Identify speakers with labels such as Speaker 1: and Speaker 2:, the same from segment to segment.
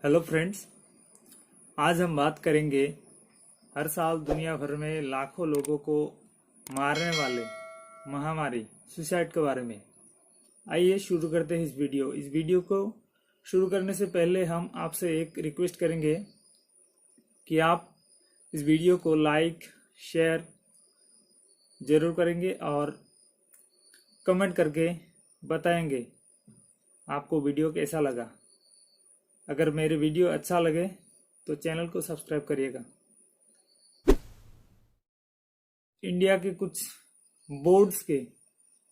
Speaker 1: Hello friends. आज हम बात करेंगे हर साल दुनिया भर में लाखों लोगों को मारने वाले महामारी सुसाइड के बारे में। आइए शुरू करते हैं इस वीडियो को शुरू करने से पहले हम आपसे एक रिक्वेस्ट करेंगे कि आप इस वीडियो को लाइक शेयर ज़रूर करेंगे और कमेंट करके बताएंगे आपको वीडियो कैसा लगा। अगर मेरे वीडियो अच्छा लगे तो चैनल को सब्सक्राइब करिएगा। इंडिया के कुछ बोर्ड्स के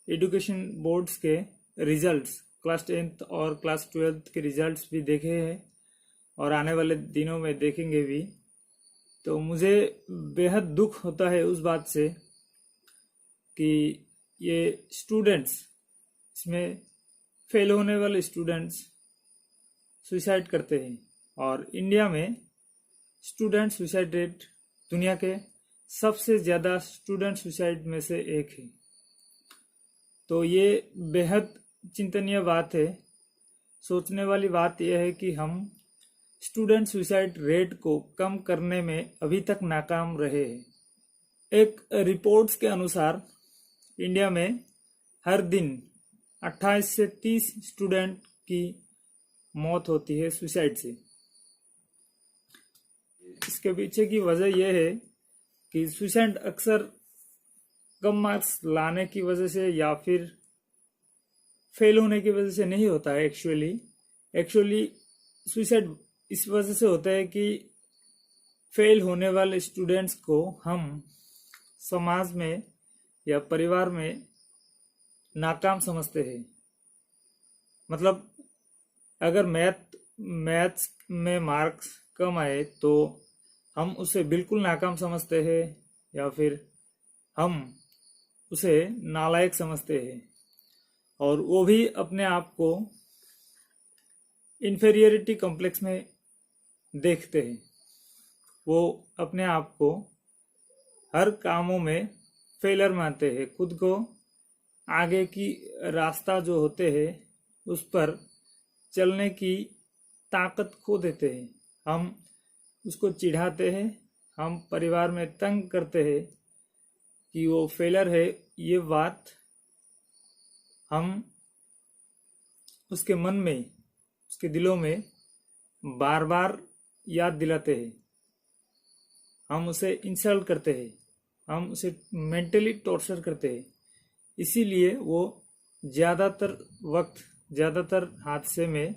Speaker 1: एजुकेशन बोर्ड्स के रिजल्ट्स क्लास 10th और क्लास 12th के रिजल्ट्स भी देखे हैं और आने वाले दिनों में देखेंगे भी। तो मुझे बेहद दुख होता है उस बात से कि ये स्टूडेंट्स, इसमें फेल होने वाले स्टूडेंट्स सुसाइड करते हैं और इंडिया में स्टूडेंट सुसाइड रेट दुनिया के सबसे ज़्यादा स्टूडेंट सुसाइड में से एक है। तो ये बेहद चिंतनीय बात है। सोचने वाली बात यह है कि हम स्टूडेंट सुसाइड रेट को कम करने में अभी तक नाकाम रहे हैं। एक रिपोर्ट्स के अनुसार इंडिया में हर दिन 28 से 30 स्टूडेंट की मौत होती है सुसाइड से। इसके पीछे की वजह यह है कि सुसाइड अक्सर कम मार्क्स लाने की वजह से या फिर फेल होने की वजह से नहीं होता है। एक्चुअली सुसाइड इस वजह से होता है कि फेल होने वाले स्टूडेंट्स को हम समाज में या परिवार में नाकाम समझते हैं। मतलब अगर मैथ्स में मार्क्स कम आए तो हम उसे बिल्कुल नाकाम समझते हैं या फिर हम उसे नालायक समझते हैं और वो भी अपने आप को इन्फीरियरिटी कॉम्प्लेक्स में देखते हैं। वो अपने आप को हर कामों में फेलर मानते हैं, खुद को आगे की रास्ता जो होते हैं उस पर चलने की ताकत खो देते हैं। हम उसको चिढ़ाते हैं, हम परिवार में तंग करते हैं कि वो फेलर है। ये बात हम उसके मन में, उसके दिलों में बार बार याद दिलाते हैं। हम उसे इंसल्ट करते हैं, हम उसे मेंटली टॉर्चर करते हैं। इसीलिए वो ज़्यादातर हादसे में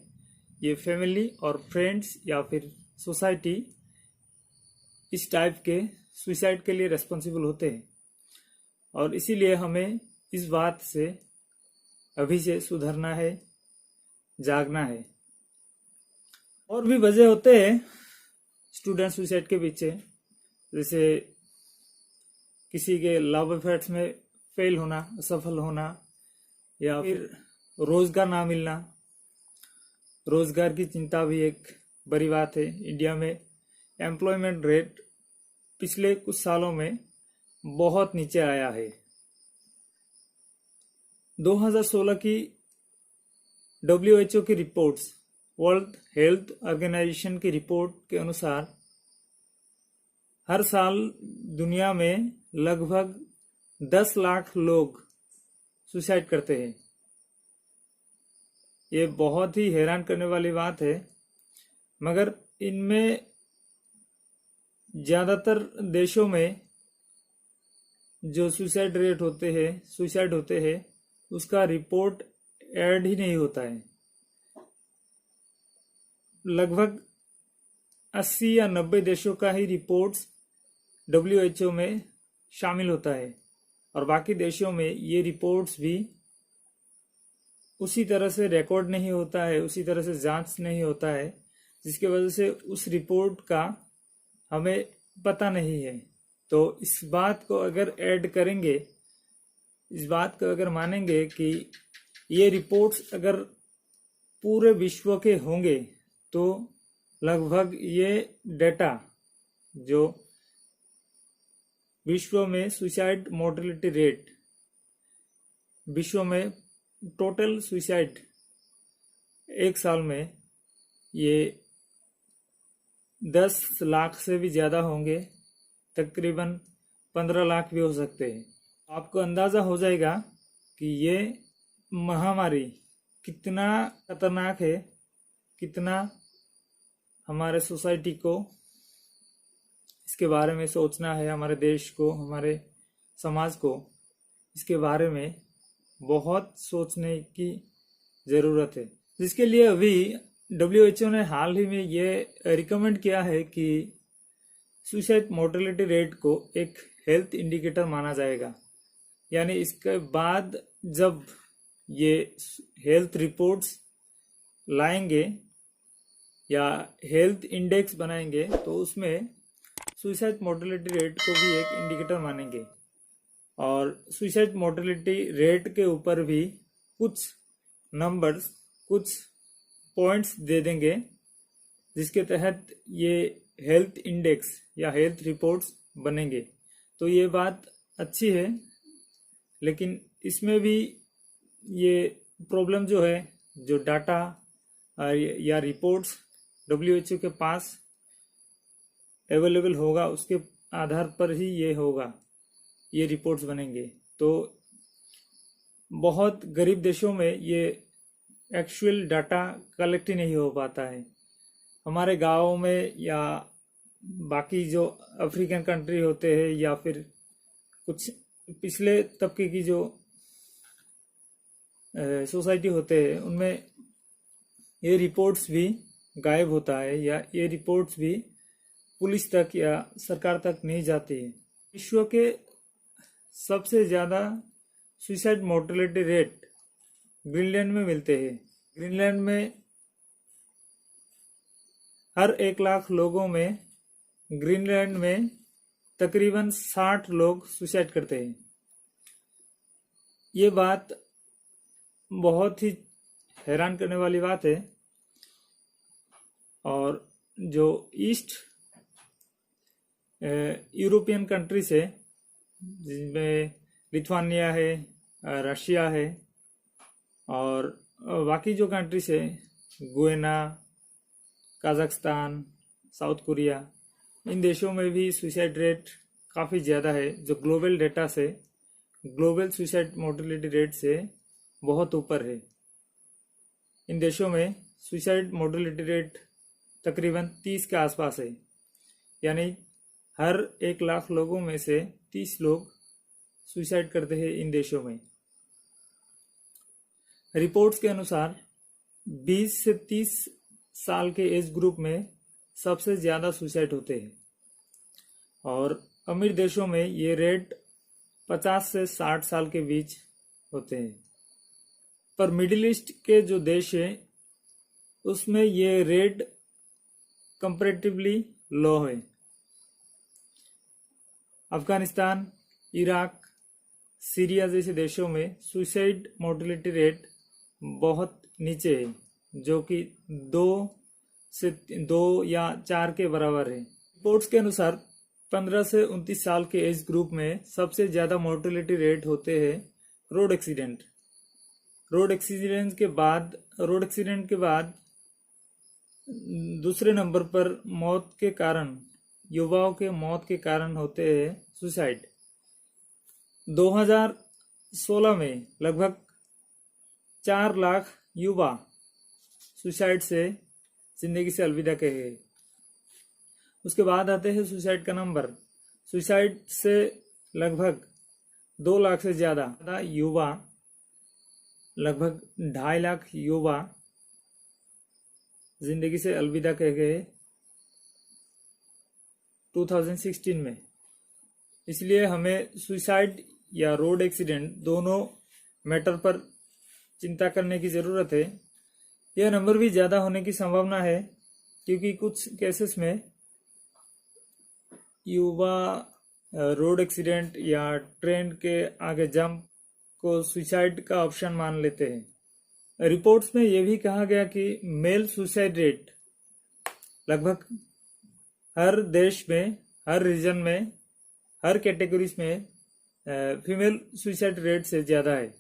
Speaker 1: ये फैमिली और फ्रेंड्स या फिर सोसाइटी इस टाइप के सुसाइड के लिए रिस्पॉन्सिबल होते हैं। और इसीलिए हमें इस बात से अभी से सुधरना है, जागना है। और भी वजह होते हैं स्टूडेंट सुसाइड के पीछे, जैसे किसी के लव अफेयर्स में फेल होना, असफल होना, या फिर रोजगार ना मिलना। रोजगार की चिंता भी एक बड़ी बात है। इंडिया में एम्प्लॉयमेंट रेट पिछले कुछ सालों में बहुत नीचे आया है। 2016 की WHO की रिपोर्ट्स, वर्ल्ड हेल्थ ऑर्गेनाइजेशन की रिपोर्ट के अनुसार हर साल दुनिया में लगभग 10 लाख लोग सुसाइड करते हैं। ये बहुत ही हैरान करने वाली बात है। मगर इनमें ज़्यादातर देशों में जो सुसाइड होते हैं उसका रिपोर्ट ऐड ही नहीं होता है। लगभग 80 या 90 देशों का ही रिपोर्ट्स WHO में शामिल होता है और बाकी देशों में ये रिपोर्ट्स भी उसी तरह से रिकॉर्ड नहीं होता है, उसी तरह से जांच नहीं होता है, जिसकी वजह से उस रिपोर्ट का हमें पता नहीं है। तो इस बात को अगर ऐड करेंगे, इस बात को अगर मानेंगे कि ये रिपोर्ट्स अगर पूरे विश्व के होंगे तो लगभग ये डेटा जो विश्व में सुसाइड मोर्टेलिटी रेट, विश्व में टोटल सुसाइड एक साल में ये 10 लाख से भी ज़्यादा होंगे, तकरीबन 15 लाख भी हो सकते हैं। आपको अंदाज़ा हो जाएगा कि ये महामारी कितना खतरनाक है, कितना हमारे सोसाइटी को इसके बारे में सोचना है, हमारे देश को, हमारे समाज को इसके बारे में बहुत सोचने की ज़रूरत है। जिसके लिए अभी WHO ने हाल ही में ये रिकमेंड किया है कि सुसाइड मोर्टेलिटी रेट को एक हेल्थ इंडिकेटर माना जाएगा। यानी इसके बाद जब ये हेल्थ रिपोर्ट्स लाएंगे या हेल्थ इंडेक्स बनाएंगे तो उसमें सुसाइड मोर्टेलिटी रेट को भी एक इंडिकेटर मानेंगे और सुसाइड मोर्टेलिटी रेट के ऊपर भी कुछ नंबर्स, कुछ पॉइंट्स दे देंगे जिसके तहत ये हेल्थ इंडेक्स या हेल्थ रिपोर्ट्स बनेंगे। तो ये बात अच्छी है, लेकिन इसमें भी ये प्रॉब्लम जो है, जो डाटा या रिपोर्ट्स WHO के पास अवेलेबल होगा उसके आधार पर ही ये होगा, ये रिपोर्ट्स बनेंगे। तो बहुत गरीब देशों में ये एक्चुअल डाटा कलेक्ट ही नहीं हो पाता है। हमारे गाँव में या बाकी जो अफ्रीकन कंट्री होते हैं या फिर कुछ पिछले तबके की जो सोसाइटी होते हैं उनमें ये रिपोर्ट्स भी गायब होता है या ये रिपोर्ट्स भी पुलिस तक या सरकार तक नहीं जाती है। विश्व के सबसे ज़्यादा सुसाइड मोर्टेलिटी रेट ग्रीनलैंड में मिलते हैं। ग्रीनलैंड में हर 1 लाख लोगों में ग्रीनलैंड में तकरीबन 60 लोग सुसाइड करते हैं। ये बात बहुत ही हैरान करने वाली बात है। और जो ईस्ट यूरोपियन कंट्रीज है, जिसमें लिथुआनिया है, रशिया है और बाकी जो कंट्रीज है, गुयाना, कजाकिस्तान, साउथ कोरिया, इन देशों में भी सुसाइड रेट काफ़ी ज़्यादा है, जो ग्लोबल डेटा से, ग्लोबल सुसाइड मोर्टेलिटी रेट से बहुत ऊपर है। इन देशों में सुसाइड मोर्टेलिटी रेट तकरीबन 30 के आसपास है। यानी हर 1 लाख लोगों में से 30 लोग सुसाइड करते हैं इन देशों में। रिपोर्ट्स के अनुसार 20 से 30 साल के एज ग्रुप में सबसे ज़्यादा सुसाइड होते हैं और अमीर देशों में ये रेट 50 से 60 साल के बीच होते हैं। पर मिडिल ईस्ट के जो देश हैं उसमें ये रेट कंपैरेटिवली लो है। अफगानिस्तान, इराक, सीरिया जैसे देशों में सुसाइड मोर्टेलिटी रेट बहुत नीचे है, जो कि 2 या 4 के बराबर है। रिपोर्ट्स के अनुसार 15 से 29 साल के एज ग्रुप में सबसे ज़्यादा मोर्टेलिटी रेट होते हैं रोड एक्सीडेंट। रोड एक्सीडेंट के बाद दूसरे नंबर पर मौत के कारण, युवाओं के मौत के कारण होते हैं सुसाइड। 2016 में लगभग 4 लाख युवा सुसाइड से जिंदगी से अलविदा कहे। उसके बाद आते हैं सुसाइड का नंबर। सुसाइड से लगभग 2 लाख से ज़्यादा युवा, लगभग 2.5 लाख युवा जिंदगी से अलविदा कह गए 2016 में। इसलिए हमें सुसाइड या रोड एक्सीडेंट दोनों मैटर पर चिंता करने की ज़रूरत है। यह नंबर भी ज़्यादा होने की संभावना है क्योंकि कुछ केसेस में युवा रोड एक्सीडेंट या ट्रेन के आगे जंप को सुसाइड का ऑप्शन मान लेते हैं। रिपोर्ट्स में यह भी कहा गया कि मेल सुसाइड रेट लगभग हर देश में, हर रीजन में, हर कैटेगरीज में फीमेल सुसाइड रेट से ज़्यादा है।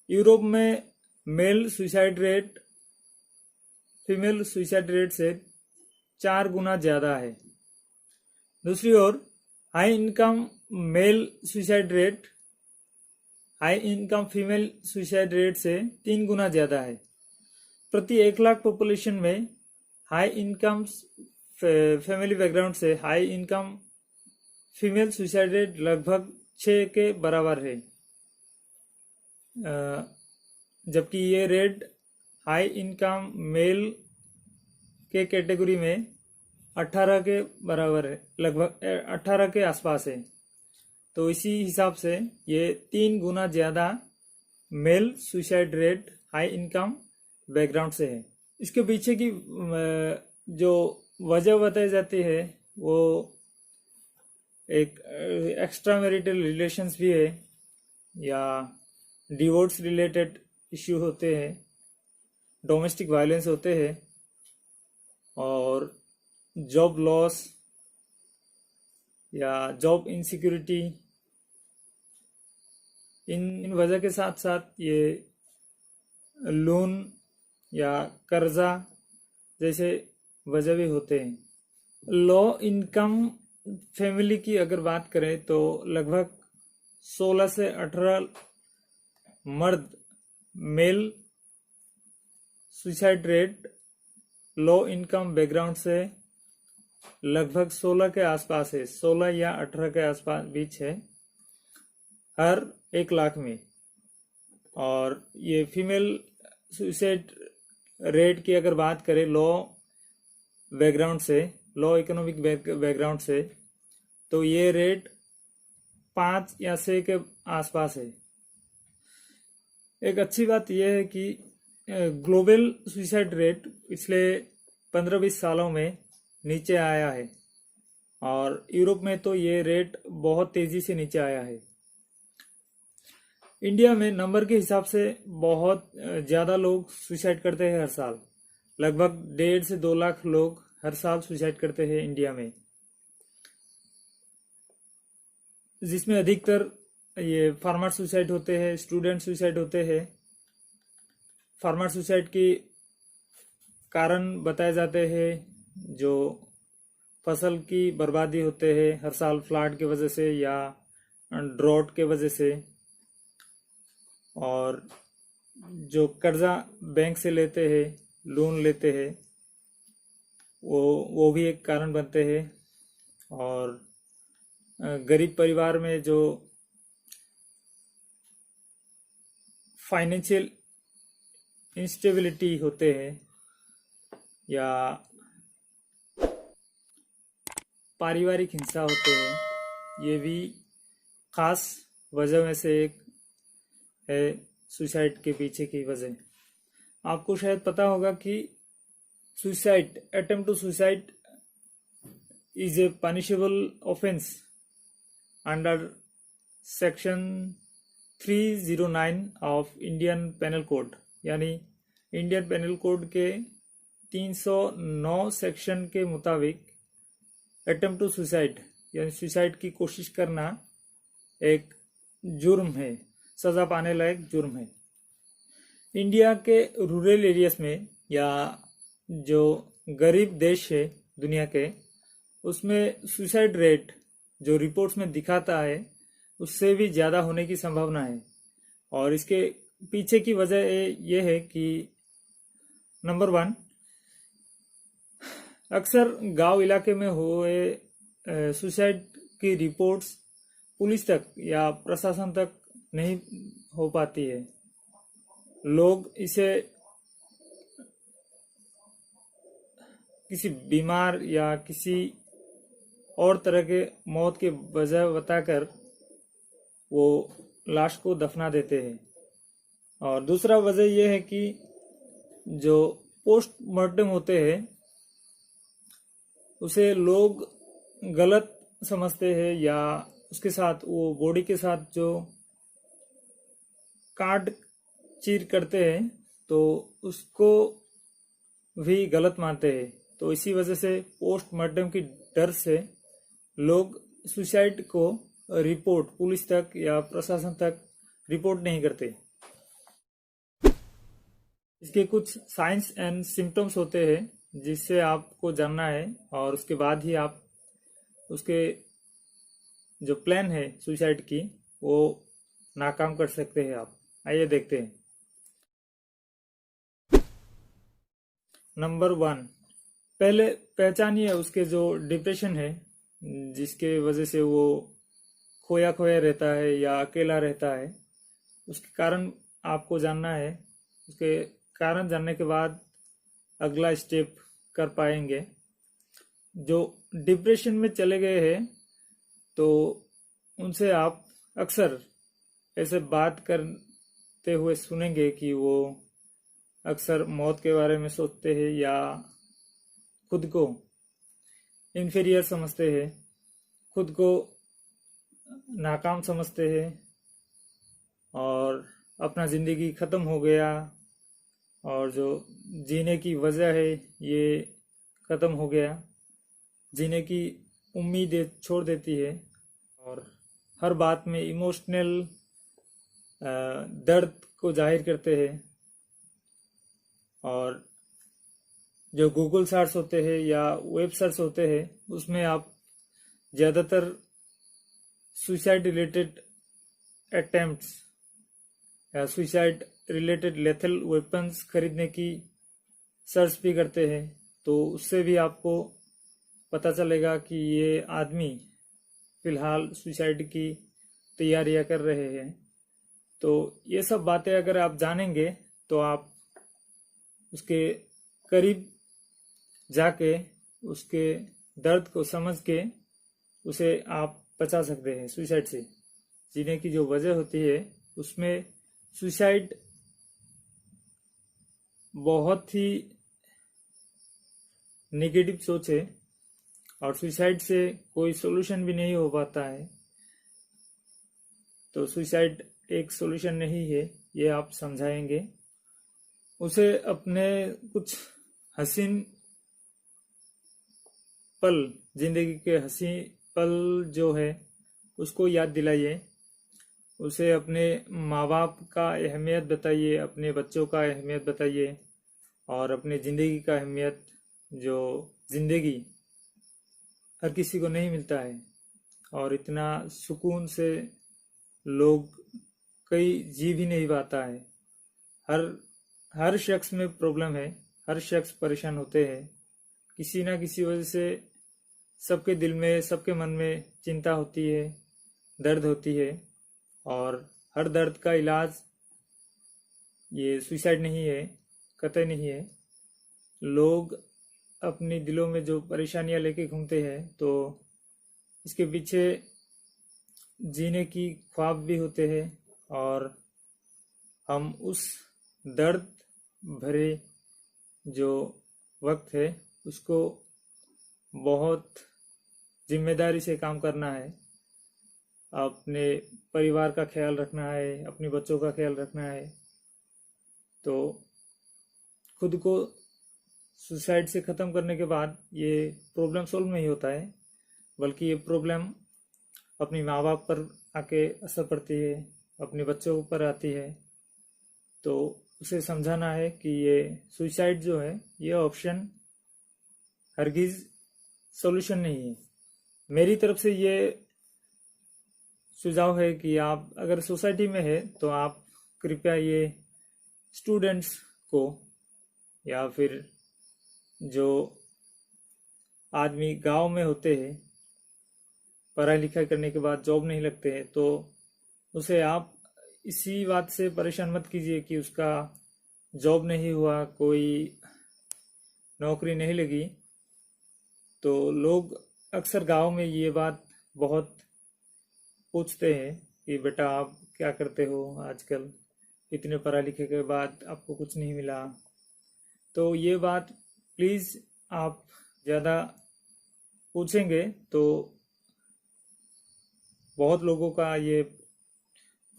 Speaker 1: यूरोप में male suicide rate female suicide rate से 4 गुना ज़्यादा है। दूसरी ओर high income male suicide rate high income female suicide rate से 3 गुना ज़्यादा है। प्रति 1 लाख पॉपुलेशन में हाई इनकम फैमिली बैकग्राउंड से high income female suicide rate लगभग 6 के बराबर है, जबकि ये रेट हाई इनकम मेल के कैटेगरी में 18 के बराबर है, लगभग 18 के आसपास है। तो इसी हिसाब से ये 3 गुना ज़्यादा male suicide rate high income background से है। इसके पीछे की जो वजह बताई जाती है वो एक एक्स्ट्रा मैरिटल रिलेशंस भी है, या डिवोर्स रिलेटेड इश्यू होते हैं, डोमेस्टिक वायलेंस होते हैं, और जॉब लॉस या जॉब इनसिक्योरिटी। इन वजह के साथ साथ ये लोन या कर्जा जैसे वजह भी होते हैं। लो इनकम फैमिली की अगर बात करें तो लगभग 16 से 18 मर्द male suicide rate low income background से लगभग 16 के आसपास है, 16 या 18 के आसपास बीच है हर 1 लाख में। और ये फीमेल सुसाइड रेट की अगर बात करें लो बैकग्राउंड से, लो इकोनॉमिक बैकग्राउंड से, तो ये रेट 5 या 6 के आसपास है। एक अच्छी बात यह है कि ग्लोबल सुसाइड रेट पिछले 15-20 सालों में नीचे आया है, और यूरोप में तो ये रेट बहुत तेज़ी से नीचे आया है। इंडिया में नंबर के हिसाब से बहुत ज़्यादा लोग सुसाइड करते हैं हर साल। लगभग 1.5 से 2 लाख लोग हर साल सुसाइड करते हैं इंडिया में, जिसमें अधिकतर ये फार्मर सुसाइड होते हैं, स्टूडेंट सुसाइड होते हैं। फार्मर सुसाइड के कारण बताए जाते हैं जो फसल की बर्बादी होते हैं हर साल फ्लड की वजह से या ड्रॉट के वजह से, और जो कर्जा बैंक से लेते हैं, लोन लेते हैं, वो भी एक कारण बनते हैं। और गरीब परिवार में जो फाइनेंशियल इंस्टेबिलिटी होते हैं या पारिवारिक हिंसा होते हैं, ये भी खास वजह में से एक है सुसाइड के पीछे की वजह। आपको शायद पता होगा कि suicide, attempt to suicide is a punishable offence under section 309 of Indian penal code, यानी इंडियन पेनल कोड के 309 सेक्शन के मुताबिक अटेम्प्ट टू सुसाइड यानी सुसाइड की कोशिश करना एक जुर्म है, सज़ा पाने लायक जुर्म है। इंडिया के रूरल एरियाज में या जो गरीब देश है दुनिया के, उसमें सुसाइड रेट जो रिपोर्ट्स में दिखाता है उससे भी ज़्यादा होने की संभावना है। और इसके पीछे की वजह ये है कि नंबर 1, अक्सर गांव इलाके में हुए सुसाइड की रिपोर्ट्स पुलिस तक या प्रशासन तक नहीं हो पाती है। लोग इसे किसी बीमार या किसी और तरह के मौत के वजह बताकर वो लाश को दफना देते हैं। और दूसरा वजह यह है कि जो पोस्टमार्टम होते हैं उसे लोग गलत समझते हैं, या उसके साथ वो बॉडी के साथ जो काट चीर करते हैं तो उसको भी गलत मानते हैं। तो इसी वजह से पोस्टमार्टम की डर से लोग सुसाइड को रिपोर्ट पुलिस तक या प्रशासन तक रिपोर्ट नहीं करते। इसके कुछ साइंस एंड सिम्टम्स होते हैं जिससे आपको जानना है, और उसके बाद ही आप उसके जो प्लान है सुसाइड की वो नाकाम कर सकते हैं आप। आइए देखते हैं। नंबर 1, पहले पहचानिए उसके जो डिप्रेशन है, जिसके वजह से वो खोया खोया रहता है या अकेला रहता है। उसके कारण आपको जानना है। उसके कारण जानने के बाद अगला स्टेप कर पाएंगे। जो डिप्रेशन में चले गए हैं तो उनसे आप अक्सर ऐसे बात करते हुए सुनेंगे कि वो अक्सर मौत के बारे में सोचते हैं या खुद को इन्फीरियर समझते हैं, खुद को नाकाम समझते हैं और अपना ज़िंदगी ख़त्म हो गया और जो जीने की वजह है ये ख़त्म हो गया, जीने की उम्मीद छोड़ देती है। और हर बात में इमोशनल दर्द को जाहिर करते हैं। और जो गूगल सर्च होते हैं या वेब सर्च होते हैं उसमें आप ज़्यादातर सुसाइड रिलेटेड अटेम्प्ट्स या सुसाइड रिलेटेड लेथल वेपन्स खरीदने की सर्च भी करते हैं, तो उससे भी आपको पता चलेगा कि ये आदमी फ़िलहाल सुसाइड की तैयारियां कर रहे हैं। तो ये सब बातें अगर आप जानेंगे तो आप उसके करीब जाके उसके दर्द को समझ के उसे आप बचा सकते हैं सुसाइड से। जीने की जो वजह होती है उसमें सुसाइड बहुत ही नेगेटिव सोच है और सुसाइड से कोई सोल्यूशन भी नहीं हो पाता है। तो सुसाइड एक सोल्यूशन नहीं है, ये आप समझाएंगे उसे। अपने कुछ हसीन पल, जिंदगी के हसीन पल जो है उसको याद दिलाइए। उसे अपने माँ बाप का अहमियत बताइए, अपने बच्चों का अहमियत बताइए और अपने ज़िंदगी का अहमियत, जो ज़िंदगी हर किसी को नहीं मिलता है और इतना सुकून से लोग कई जी भी नहीं पाता है। हर हर शख्स में प्रॉब्लम है, हर शख्स परेशान होते हैं किसी ना किसी वजह से। सबके दिल में, सबके मन में चिंता होती है, दर्द होती है और हर दर्द का इलाज ये सुसाइड नहीं है, कतई नहीं है। लोग अपने दिलों में जो परेशानियां लेके घूमते हैं तो इसके पीछे जीने की ख्वाब भी होते हैं और हम उस दर्द भरे जो वक्त है उसको बहुत जिम्मेदारी से काम करना है। अपने परिवार का ख्याल रखना है, अपने बच्चों का ख्याल रखना है। तो खुद को सुसाइड से ख़त्म करने के बाद ये प्रॉब्लम सॉल्व नहीं होता है, बल्कि ये प्रॉब्लम अपनी माँ बाप पर आके असर पड़ती है, अपने बच्चों पर आती है। तो उसे समझाना है कि ये सुसाइड जो है ये ऑप्शन हरगिज़ सॉल्यूशन नहीं है। मेरी तरफ से ये सुझाव है कि आप अगर सोसाइटी में है तो आप कृपया ये स्टूडेंट्स को या फिर जो आदमी गांव में होते हैं, पढ़ाई लिखाई करने के बाद जॉब नहीं लगते हैं, तो उसे आप इसी बात से परेशान मत कीजिए कि उसका जॉब नहीं हुआ, कोई नौकरी नहीं लगी। तो लोग अक्सर गांव में ये बात बहुत पूछते हैं कि बेटा आप क्या करते हो आजकल, इतने पढ़ा लिखे के बाद आपको कुछ नहीं मिला। तो ये बात प्लीज़ आप ज़्यादा पूछेंगे तो बहुत लोगों का ये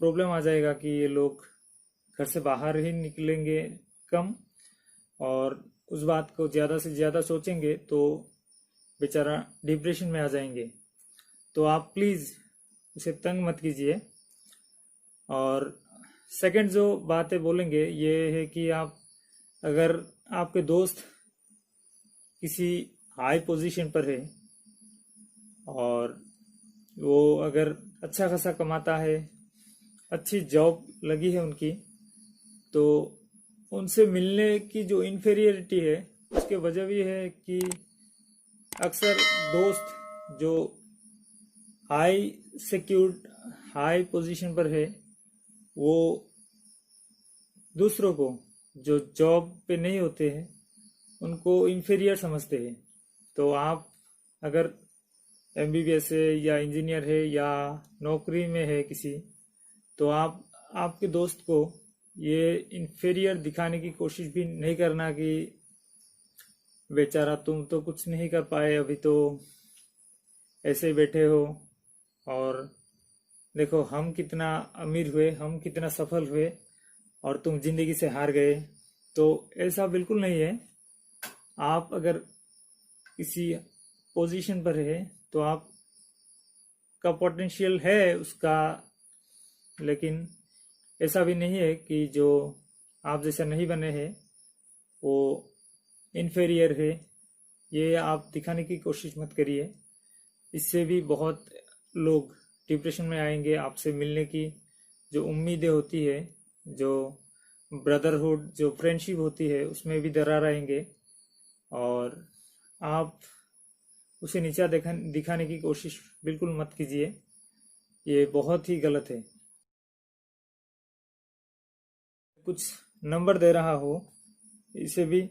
Speaker 1: प्रॉब्लम आ जाएगा कि ये लोग घर से बाहर ही निकलेंगे कम और उस बात को ज़्यादा से ज़्यादा सोचेंगे तो बेचारा डिप्रेशन में आ जाएंगे। तो आप प्लीज़ उसे तंग मत कीजिए। और सेकंड जो बातें बोलेंगे ये है कि आप, अगर आपके दोस्त किसी हाई पोजीशन पर है और वो अगर अच्छा खासा कमाता है, अच्छी जॉब लगी है उनकी, तो उनसे मिलने की जो इन्फेरियरिटी है उसके वजह भी है कि अक्सर दोस्त जो हाई सिक्योर्ड हाई पोजीशन पर है वो दूसरों को जो जॉब पे नहीं होते हैं उनको इन्फीरियर समझते हैं। तो आप अगर एमबीबीएस है या इंजीनियर है या नौकरी में है किसी, तो आप आपके दोस्त को ये इन्फीरियर दिखाने की कोशिश भी नहीं करना कि बेचारा तुम तो कुछ नहीं कर पाए, अभी तो ऐसे ही बैठे हो, और देखो हम कितना अमीर हुए, हम कितना सफल हुए और तुम जिंदगी से हार गए। तो ऐसा बिल्कुल नहीं है। आप अगर किसी पोजीशन पर है तो आप का पोटेंशियल है उसका, लेकिन ऐसा भी नहीं है कि जो आप जैसा नहीं बने हैं वो इन्फेरियर है। ये आप दिखाने की कोशिश मत करिए, इससे भी बहुत लोग डिप्रेशन में आएंगे। आपसे मिलने की जो उम्मीदें होती है, जो ब्रदरहुड जो फ्रेंडशिप होती है, उसमें भी दरार आएंगे और आप उसे नीचा दिखाने की कोशिश बिल्कुल मत कीजिए, ये बहुत ही गलत है। कुछ नंबर दे रहा हो, इसे भी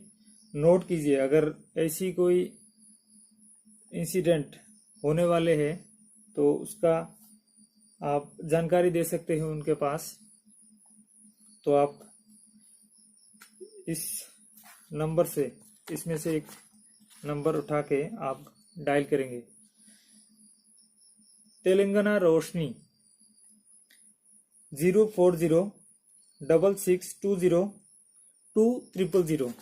Speaker 1: नोट कीजिए। अगर ऐसी कोई इंसिडेंट होने वाले हैं तो उसका आप जानकारी दे सकते हैं उनके पास। तो आप इस नंबर से, इसमें से एक नंबर उठा के आप डायल करेंगे। Telangana Roshni 04066202000।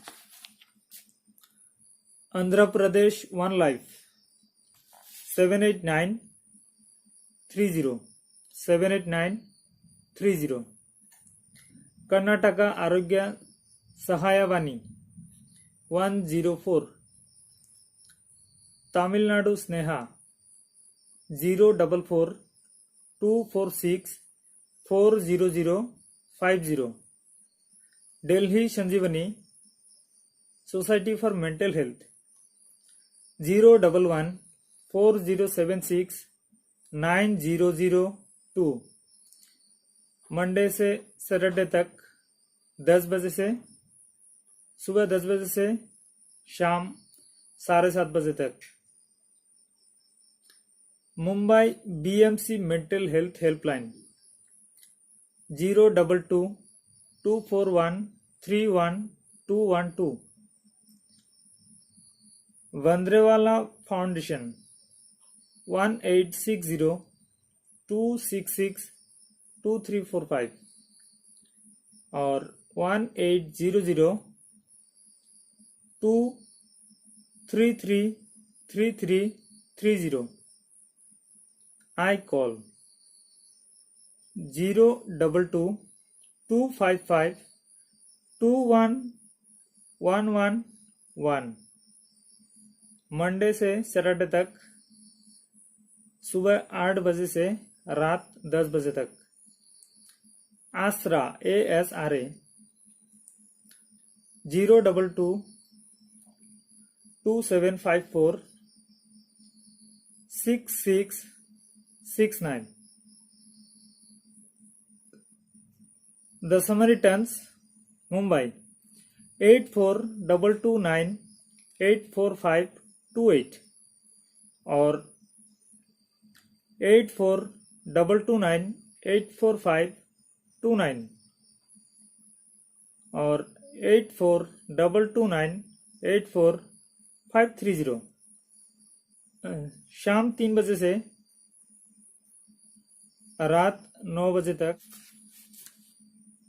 Speaker 1: Andhra Pradesh one life 78930। Karnataka Arogya Sahayvani 104। Tamil Nadu Sneha 04424640050। Delhi Sanjivani society for mental health 01140769002। Monday से सैटरडे तक 10 बजे से, सुबह 10 बजे से शाम 7:30 बजे तक। Mumbai BMC mental health helpline 02224131212। Vandrevala foundation 186026623345 और 180023333330। I call 02225521111। मंडे से सैटरडे तक सुबह 8 बजे से रात 10 बजे तक। आसरा ASRA 02227546669। द समरिटन्स मुंबई 8422984528 और 8422984529 और 8422984530। शाम 3 बजे से रात 9 बजे तक।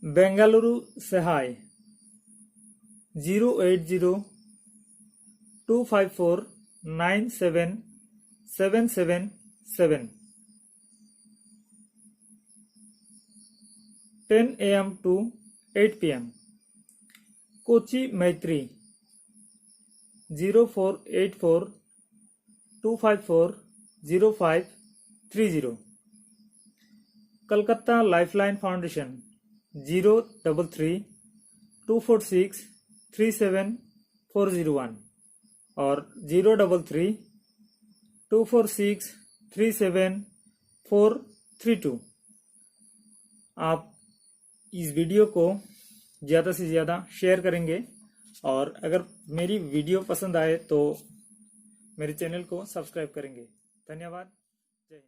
Speaker 1: बेंगलुरु सहाय 08025497777 10 AM to 8 PM। कोची मैत्री 048425400530। कलकत्ता लाइफलाइन फाउंडेशन 033-246-37401 और 033-246-37432। आप इस वीडियो को ज़्यादा से ज़्यादा शेयर करेंगे और अगर मेरी वीडियो पसंद आए तो मेरे चैनल को सब्सक्राइब करेंगे। धन्यवाद। जय हिंद।